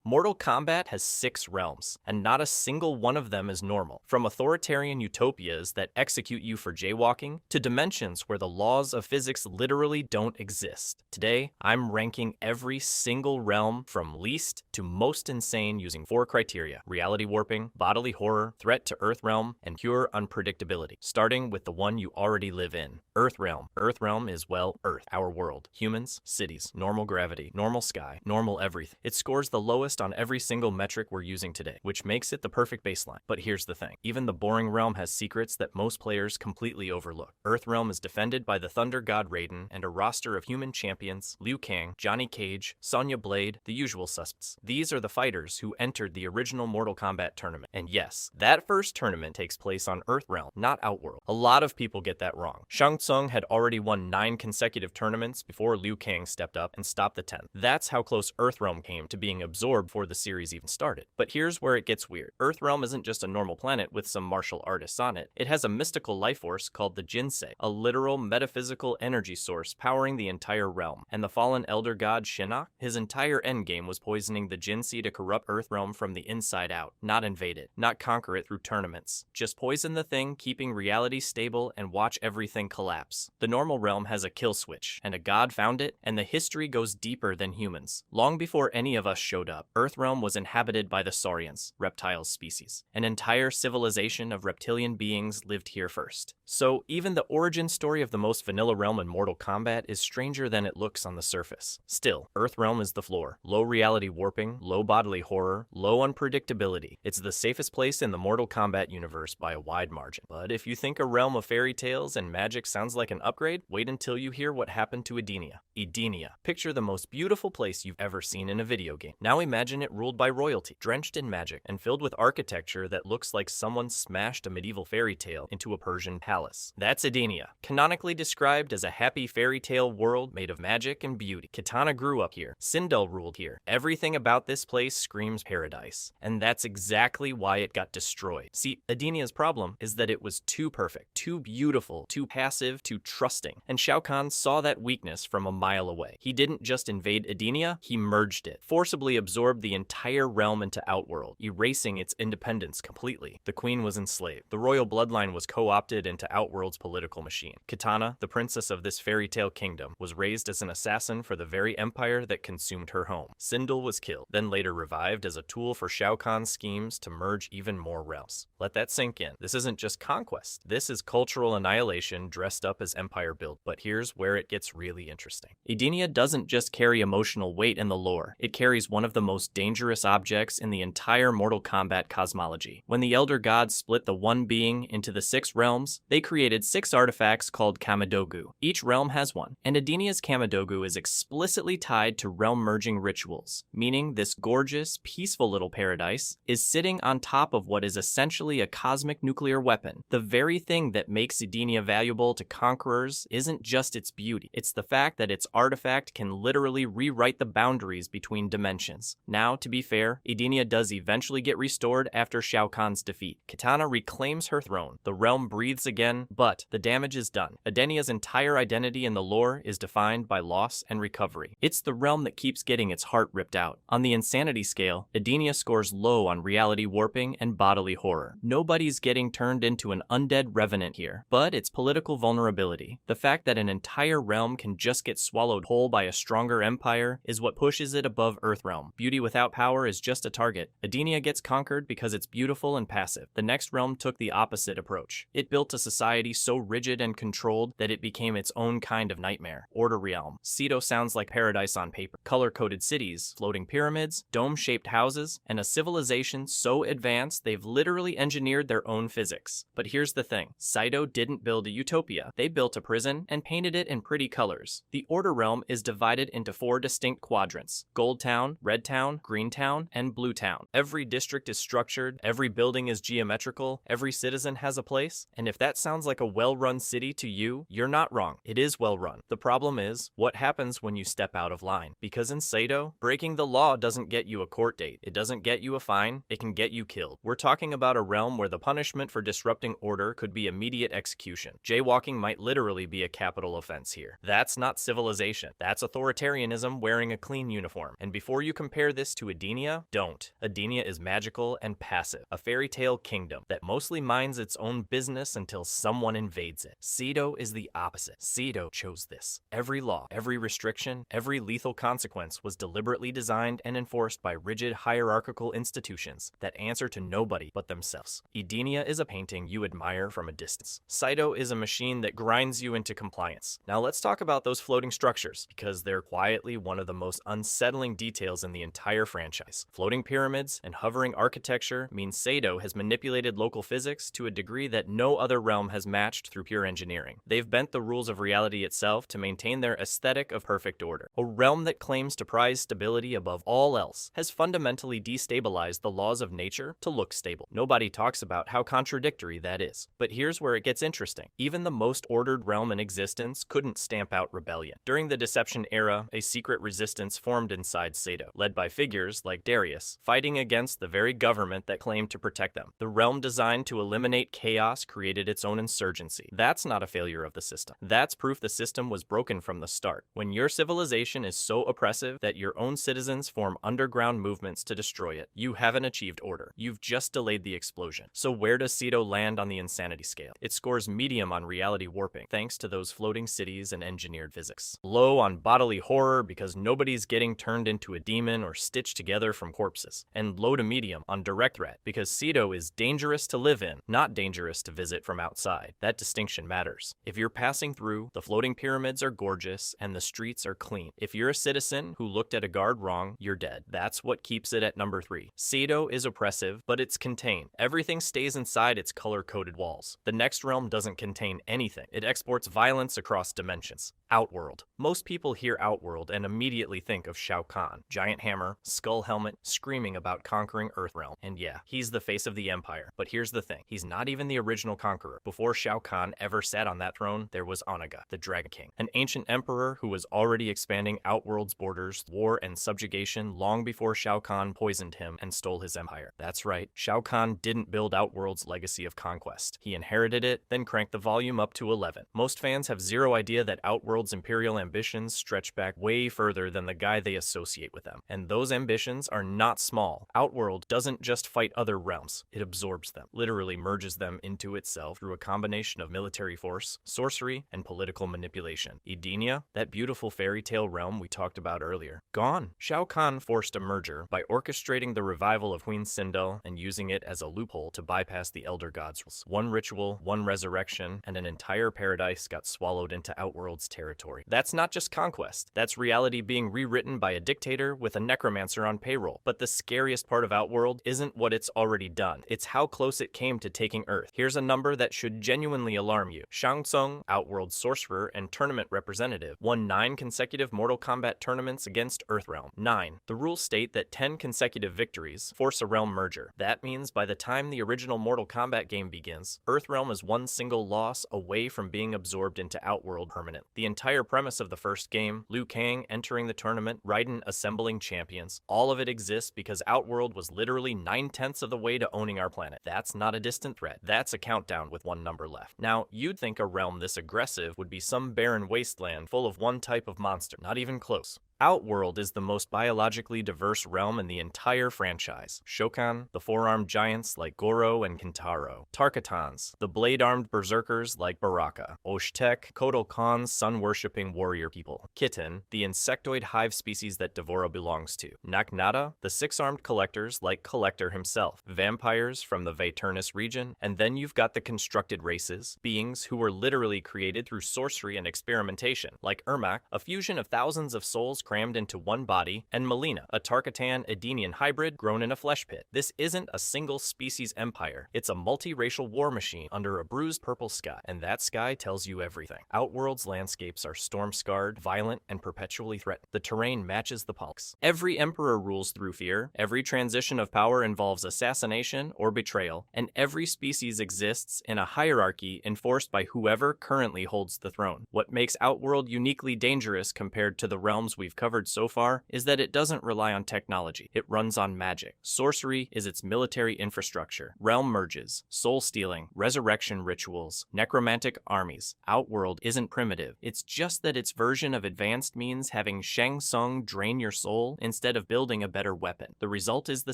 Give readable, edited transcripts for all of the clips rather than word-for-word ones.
Mortal Kombat has 6 realms, and not a single one of them is normal. From authoritarian utopias that execute you for jaywalking, to dimensions where the laws of physics literally don't exist. Today, I'm ranking every single realm from least to most insane using 4 criteria: reality warping, bodily horror, threat to Earth realm, and pure unpredictability. Starting with the one you already live in, Earth realm. Earth realm is, well, Earth, our world. Humans, cities, normal gravity, normal sky, normal everything. It scores the lowest on every single metric we're using today, which makes it the perfect baseline. But here's the thing. Even the boring realm has secrets that most players completely overlook. Earth realm is defended by the Thunder God Raiden and a roster of human champions: Liu Kang, Johnny Cage, Sonya Blade, the usual suspects. These are the fighters who entered the original Mortal Kombat tournament. And yes, that first tournament takes place on Earth realm, not Outworld. A lot of people get that wrong. Shang Tsung had already won 9 consecutive tournaments before Liu Kang stepped up and stopped the 10th. That's how close Earthrealm came to being absorbed before the series even started. But here's where it gets weird. Earthrealm isn't just a normal planet with some martial artists on it. It has a mystical life force called the Jinsei, a literal metaphysical energy source powering the entire realm. And the fallen elder god Shinnok, his entire endgame was poisoning the Jinsei to corrupt Earthrealm from the inside out, not invade it, not conquer it through tournaments. Just poison the thing, keeping reality stable, and watch everything collapse. The normal realm has a kill switch, and a god found it, and the history goes deeper than humans. Long before any of us showed up, Earthrealm was inhabited by the Saurians, reptile species. An entire civilization of reptilian beings lived here first. So even the origin story of the most vanilla realm in Mortal Kombat is stranger than it looks on the surface. Still, Earthrealm is the floor. Low reality warping, low bodily horror, low unpredictability. It's the safest place in the Mortal Kombat universe by a wide margin. But if you think a realm of fairy tales and magic sounds like an upgrade, wait until you hear what happened to Edenia. Edenia. Picture the most beautiful place you've ever seen in a video game. Now imagine it ruled by royalty, drenched in magic, and filled with architecture that looks like someone smashed a medieval fairy tale into a Persian palace. That's Edenia, canonically described as a happy fairy tale world made of magic and beauty. Kitana grew up here. Sindel ruled here. Everything about this place screams paradise. And that's exactly why it got destroyed. See, Edenia's problem is that it was too perfect, too beautiful, too passive, too trusting. And Shao Kahn saw that weakness from a mile away. He didn't just invade Edenia, he merged it, forcibly absorbed the entire realm into Outworld, erasing its independence completely. The queen was enslaved. The royal bloodline was co-opted into Outworld's political machine. Kitana, the princess of this fairy tale kingdom, was raised as an assassin for the very empire that consumed her home. Sindel was killed, then later revived as a tool for Shao Kahn's schemes to merge even more realms. Let that sink in. This isn't just conquest. This is cultural annihilation dressed up as empire build. But here's where it gets really interesting. Edenia doesn't just carry emotional weight in the lore. It carries one of the most dangerous objects in the entire Mortal Kombat cosmology. When the Elder Gods split the one being into the 6 realms, they created 6 artifacts called Kamidogu. Each realm has one, and Edenia's Kamidogu is explicitly tied to realm-merging rituals, meaning this gorgeous, peaceful little paradise is sitting on top of what is essentially a cosmic nuclear weapon. The very thing that makes Edenia valuable to conquerors isn't just its beauty, it's the fact that its artifact can literally rewrite the boundaries between dimensions. Now, to be fair, Edenia does eventually get restored after Shao Kahn's defeat. Kitana reclaims her throne, the realm breathes again, but the damage is done. Edenia's entire identity in the lore is defined by loss and recovery. It's the realm that keeps getting its heart ripped out. On the insanity scale, Edenia scores low on reality warping and bodily horror. Nobody's getting turned into an undead revenant here, but it's political vulnerability. The fact that an entire realm can just get swallowed whole by a stronger empire is what pushes it above Earthrealm. Beauty without power is just a target. Edenia gets conquered because it's beautiful and passive. The next realm took the opposite approach. It built a society so rigid and controlled that it became its own kind of nightmare. Order realm. Cedo sounds like paradise on paper. Color-coded cities, floating pyramids, dome-shaped houses, and a civilization so advanced they've literally engineered their own physics. But here's the thing. Saito didn't build a utopia. They built a prison and painted it in pretty colors. The Order realm is divided into 4 distinct quadrants: Gold Town, Red Town, Green Town, and Blue Town. Every district is structured, every building is geometrical, every citizen has a place, and if that sounds like a well-run city to you, you're not wrong. It is well-run. The problem is, what happens when you step out of line? Because in Saito, breaking the law doesn't get you a court date. It doesn't get you a fine. It can get you killed. We're talking about a realm where the punishment for disrupting order could be immediate execution. Jaywalking might literally be a capital offense here. That's not civilization. That's authoritarianism wearing a clean uniform. And before you compare this to Edenia? Don't. Edenia is magical and passive, a fairy tale kingdom that mostly minds its own business until someone invades it. Cedo is the opposite. Cedo chose this. Every law, every restriction, every lethal consequence was deliberately designed and enforced by rigid hierarchical institutions that answer to nobody but themselves. Edenia is a painting you admire from a distance. Cedo is a machine that grinds you into compliance. Now let's talk about those floating structures, because they're quietly one of the most unsettling details in the entire franchise. Floating pyramids and hovering architecture mean Cedo has manipulated local physics to a degree that no other realm has matched through pure engineering. They've bent the rules of reality itself to maintain their aesthetic of perfect order. A realm that claims to prize stability above all else has fundamentally destabilized the laws of nature to look stable. Nobody talks about how contradictory that is. But here's where it gets interesting. Even the most ordered realm in existence couldn't stamp out rebellion. During the Deception era, a secret resistance formed inside Cedo, led by figures like Darius, fighting against the very government that claimed to protect them. The realm designed to eliminate chaos created its own insurgency. That's not a failure of the system. That's proof the system was broken from the start. When your civilization is so oppressive that your own citizens form underground movements to destroy it, you haven't achieved order. You've just delayed the explosion. So where does Cedo land on the insanity scale? It scores medium on reality warping, thanks to those floating cities and engineered physics. Low on bodily horror because nobody's getting turned into a demon or stitched together from corpses. And low to medium on direct threat because Cedo is dangerous to live in, not dangerous to visit from outside. That distinction matters. If you're passing through, the floating pyramids are gorgeous and the streets are clean. If you're a citizen who looked at a guard wrong, you're dead. That's what keeps it at number 3. Cedo is oppressive, but it's contained. Everything stays inside its color-coded walls. The next realm doesn't contain anything. It exports violence across dimensions. Outworld. Most people hear Outworld and immediately think of Shao Kahn. Giant hammer, skull helmet, screaming about conquering Earthrealm. And yeah, he's the face of the Empire. But here's the thing. He's not even the original conqueror. Before Shao Kahn ever sat on that throne, there was Onaga, the Dragon King, an ancient emperor who was already expanding Outworld's borders, war, and subjugation long before Shao Kahn poisoned him and stole his empire. That's right, Shao Kahn didn't build Outworld's legacy of conquest. He inherited it, then cranked the volume up to 11. Most fans have zero idea that Outworld's imperial ambitions stretch back way further than the guy they associate with them. And those ambitions are not small. Outworld doesn't just fight other realms, it absorbs them, literally merges them into itself through a combination of military force, sorcery, and political manipulation. Edenia, that beautiful fairy tale realm we talked about earlier, gone. Shao Kahn forced a merger by orchestrating the revival of Queen Sindel and using it as a loophole to bypass the Elder Gods' rules. One ritual, one resurrection, and an entire paradise got swallowed into Outworld's territory. That's not just conquest. That's reality being rewritten by a dictator with a necromancer on payroll. But the scariest part of Outworld isn't what it's already done. It's how close it came to taking Earth. Here's a number that should genuinely alarm you. Shang Tsung, Outworld's sorcerer and tournament representative, won 9 consecutive Mortal Kombat tournaments against Earthrealm. 9. The rules state that 10 consecutive victories force a realm merger. That means by the time the original Mortal Kombat game begins, Earthrealm is one single loss away from being absorbed into Outworld permanent. The entire premise of the first game, Liu Kang entering the tournament, Raiden assembling champions, all of it exists because Outworld was literally 9/10 of the way to owning our planet. That's not a distant threat. That's a countdown with one number left. Now, you'd think a realm this aggressive would be some barren wasteland full of one type of monster. Not even close. Outworld is the most biologically diverse realm in the entire franchise. Shokan, the four-armed giants like Goro and Kintaro. Tarkatans, the blade-armed berserkers like Baraka. Oshtek, Kotal Khan's sun-worshipping warrior people. Kitten, the insectoid hive species that Devora belongs to. Naknada, the six-armed collectors like Collector himself. Vampires from the Vaeternus region. And then you've got the constructed races, beings who were literally created through sorcery and experimentation, like Ermac, a fusion of thousands of souls crammed into one body, and Melina, a Tarkatan-Edenian hybrid grown in a flesh pit. This isn't a single species empire. It's a multiracial war machine under a bruised purple sky, and that sky tells you everything. Outworld's landscapes are storm-scarred, violent, and perpetually threatened. The terrain matches the politics. Every emperor rules through fear, every transition of power involves assassination or betrayal, and every species exists in a hierarchy enforced by whoever currently holds the throne. What makes Outworld uniquely dangerous compared to the realms we've covered so far is that it doesn't rely on technology. It runs on magic. Sorcery is its military infrastructure. Realm merges, soul stealing, resurrection rituals, necromantic armies. Outworld isn't primitive. It's just that its version of advanced means having Shang Tsung drain your soul instead of building a better weapon. The result is the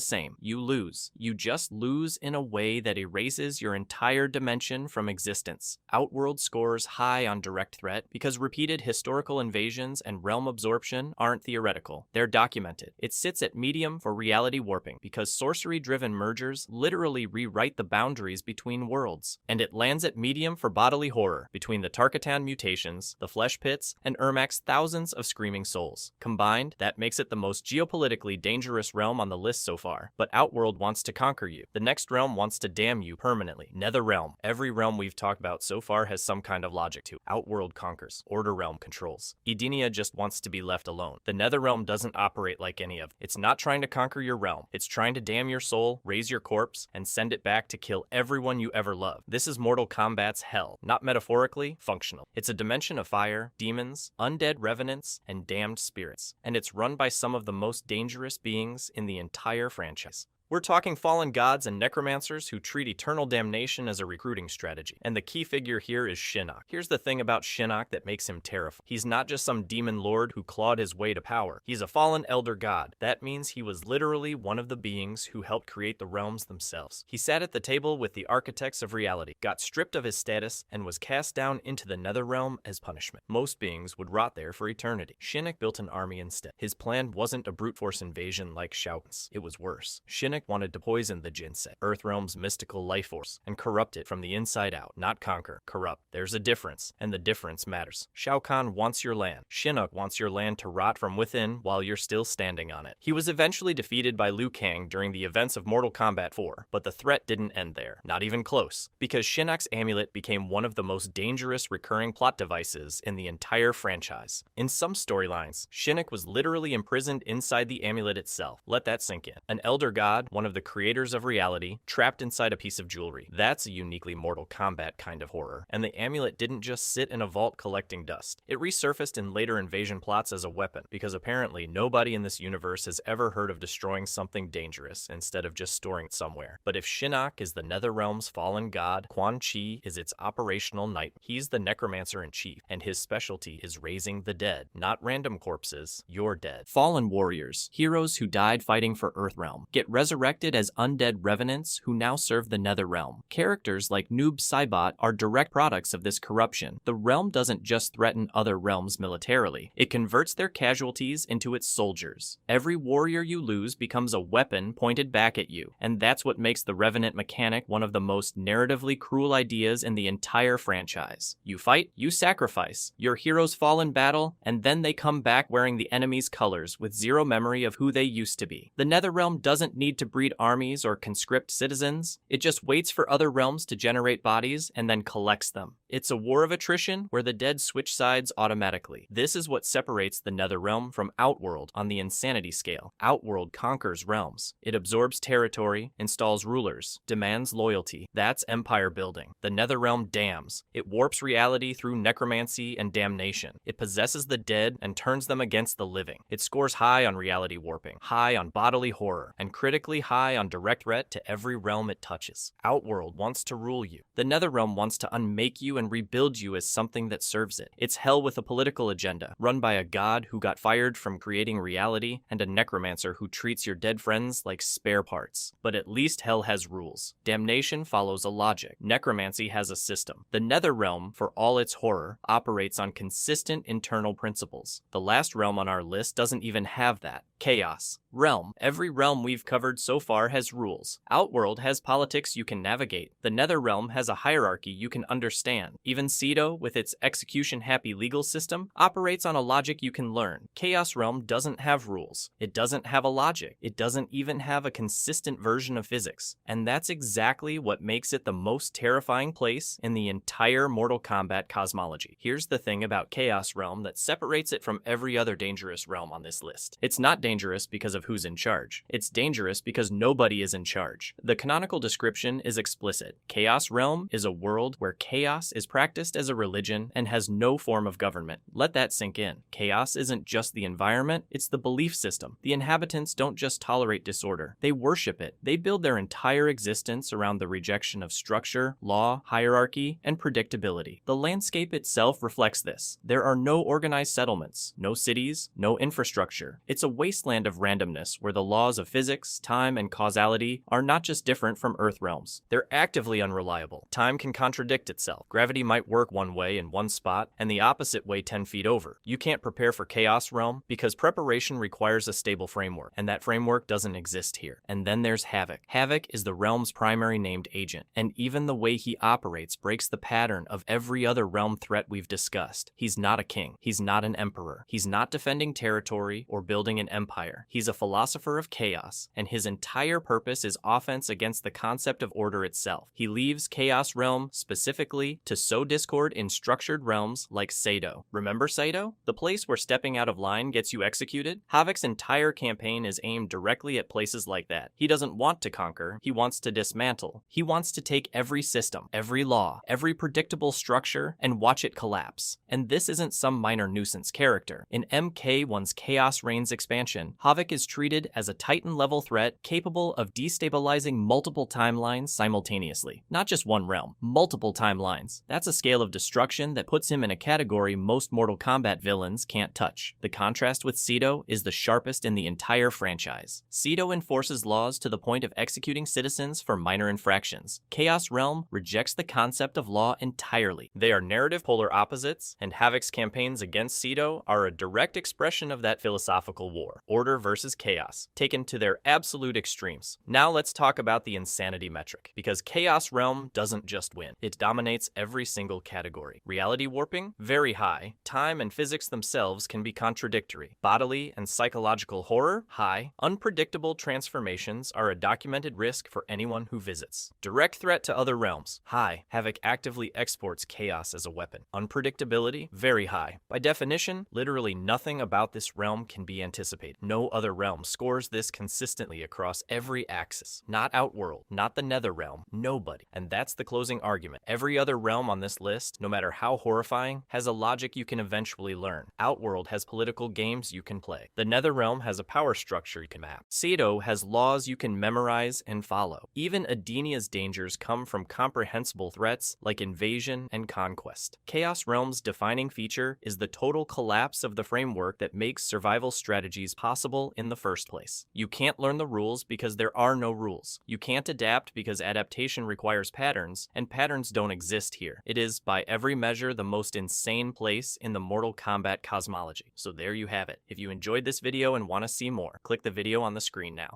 same. You lose. You just lose in a way that erases your entire dimension from existence. Outworld scores high on direct threat because repeated historical invasions and realm absorption aren't theoretical. They're documented. It sits at medium for reality warping because sorcery-driven mergers literally rewrite the boundaries between worlds. And it lands at medium for bodily horror between the Tarkatan mutations, the flesh pits, and Ermac's thousands of screaming souls. Combined, that makes it the most geopolitically dangerous realm on the list so far. But Outworld wants to conquer you. The next realm wants to damn you permanently. Nether realm. Every realm we've talked about so far has some kind of logic to it. Outworld conquers. Order realm controls. Edenia just wants to be left alone. The Nether realm doesn't operate like any of them. It's not trying to conquer your realm. It's trying to damn your soul, raise your corpse, and send it back to kill everyone you ever loved. This is Mortal Kombat's hell. Not metaphorically, functional. It's a dimension of fire, demons, undead revenants, and damned spirits. And it's run by some of the most dangerous beings in the entire franchise. We're talking fallen gods and necromancers who treat eternal damnation as a recruiting strategy. And the key figure here is Shinnok. Here's the thing about Shinnok that makes him terrifying. He's not just some demon lord who clawed his way to power. He's a fallen elder god. That means he was literally one of the beings who helped create the realms themselves. He sat at the table with the architects of reality, got stripped of his status, and was cast down into the nether realm as punishment. Most beings would rot there for eternity. Shinnok built an army instead. His plan wasn't a brute force invasion like Shao Kahn's. It was worse. Shinnok wanted to poison the Jinsei, Earthrealm's mystical life force, and corrupt it from the inside out, not conquer, corrupt. There's a difference, and the difference matters. Shao Kahn wants your land. Shinnok wants your land to rot from within while you're still standing on it. He was eventually defeated by Liu Kang during the events of Mortal Kombat 4, but the threat didn't end there, not even close, because Shinnok's amulet became one of the most dangerous recurring plot devices in the entire franchise. In some storylines, Shinnok was literally imprisoned inside the amulet itself. Let that sink in. An elder god, one of the creators of reality, trapped inside a piece of jewelry. That's a uniquely Mortal Kombat kind of horror. And the amulet didn't just sit in a vault collecting dust. It resurfaced in later invasion plots as a weapon, because apparently nobody in this universe has ever heard of destroying something dangerous instead of just storing it somewhere. But if Shinnok is the Netherrealm's fallen god, Quan Chi is its operational knight. He's the necromancer in chief, and his specialty is raising the dead. Not random corpses, you're dead. Fallen warriors, heroes who died fighting for Earthrealm, get resurrected as undead revenants who now serve the Netherrealm. Characters like Noob Saibot are direct products of this corruption. The realm doesn't just threaten other realms militarily, it converts their casualties into its soldiers. Every warrior you lose becomes a weapon pointed back at you, and that's what makes the Revenant mechanic one of the most narratively cruel ideas in the entire franchise. You fight, you sacrifice, your heroes fall in battle, and then they come back wearing the enemy's colors with zero memory of who they used to be. The Netherrealm doesn't need to breed armies or conscript citizens. It just waits for other realms to generate bodies and then collects them. It's a war of attrition where the dead switch sides automatically. This is what separates the Netherrealm from Outworld on the insanity scale. Outworld conquers realms. It absorbs territory, installs rulers, demands loyalty. That's empire building. The Netherrealm damns. It warps reality through necromancy and damnation. It possesses the dead and turns them against the living. It scores high on reality warping, high on bodily horror, and critically high on direct threat to every realm it touches. Outworld wants to rule you. The Netherrealm wants to unmake you and rebuild you as something that serves it. It's hell with a political agenda, run by a god who got fired from creating reality and a necromancer who treats your dead friends like spare parts. But at least hell has rules. Damnation follows a logic. Necromancy has a system. The Netherrealm, for all its horror, operates on consistent internal principles. The last realm on our list doesn't even have that. Chaos. Realm. Every realm we've covered so far has rules. Outworld has politics you can navigate. The Netherrealm has a hierarchy you can understand. Even Cedo, with its execution-happy legal system, operates on a logic you can learn. Chaos Realm doesn't have rules. It doesn't have a logic. It doesn't even have a consistent version of physics. And that's exactly what makes it the most terrifying place in the entire Mortal Kombat cosmology. Here's the thing about Chaos Realm that separates it from every other dangerous realm on this list. It's not dangerous because of who's in charge. It's dangerous because nobody is in charge. The canonical description is explicit. Chaos Realm is a world where chaos is practiced as a religion and has no form of government. Let that sink in. Chaos isn't just the environment, it's the belief system. The inhabitants don't just tolerate disorder, they worship it. They build their entire existence around the rejection of structure, law, hierarchy, and predictability. The landscape itself reflects this. There are no organized settlements, no cities, no infrastructure. It's a wasteland of randomness where the laws of physics, time, and causality are not just different from Earth realms. They're actively unreliable. Time can contradict itself. Gravity might work one way in one spot and the opposite way 10 feet over. You can't prepare for Chaos Realm because preparation requires a stable framework, and that framework doesn't exist here. And then there's Havoc. Havoc is the realm's primary named agent, and even the way he operates breaks the pattern of every other realm threat we've discussed. He's not a king. He's not an emperor. He's not defending territory or building an empire. He's a philosopher of chaos, and his entire purpose is offense against the concept of order itself. He leaves Chaos Realm specifically to sow discord in structured realms like Sado. Remember Sado? The place where stepping out of line gets you executed? Havoc's entire campaign is aimed directly at places like that. He doesn't want to conquer, he wants to dismantle. He wants to take every system, every law, every predictable structure, and watch it collapse. And this isn't some minor nuisance character. In MK1's Chaos Reigns expansion, Havoc is treated as a Titan-level threat capable of destabilizing multiple timelines simultaneously. Not just one realm, multiple timelines. That's a scale of destruction that puts him in a category most Mortal Kombat villains can't touch. The contrast with Cedo is the sharpest in the entire franchise. Cedo enforces laws to the point of executing citizens for minor infractions. Chaos Realm rejects the concept of law entirely. They are narrative polar opposites, and Havoc's campaigns against Cedo are a direct expression of that philosophical war. Order versus chaos, taken to their absolute extremes. Now let's talk about the insanity metric, because Chaos Realm doesn't just win. It dominates every single category. Reality warping? Very high. Time and physics themselves can be contradictory. Bodily and psychological horror? High. Unpredictable transformations are a documented risk for anyone who visits. Direct threat to other realms? High. Havoc actively exports chaos as a weapon. Unpredictability? Very high. By definition, literally nothing about this realm can be anticipated. No other realm scores this consistently across every axis. Not Outworld, not the Nether realm, nobody. And that's the closing argument. Every other realm on this list, no matter how horrifying, has a logic you can eventually learn. Outworld has political games you can play. The Nether realm has a power structure you can map. Cedo has laws you can memorize and follow. Even Adenia's dangers come from comprehensible threats like invasion and conquest. Chaos Realm's defining feature is the total collapse of the framework that makes survival strategies possible in the first place. You can't learn the rules because there are no rules. You can't adapt because adaptation requires patterns, and patterns don't exist here. It is, by every measure, the most insane place in the Mortal Kombat cosmology. So there you have it. If you enjoyed this video and want to see more, click the video on the screen now.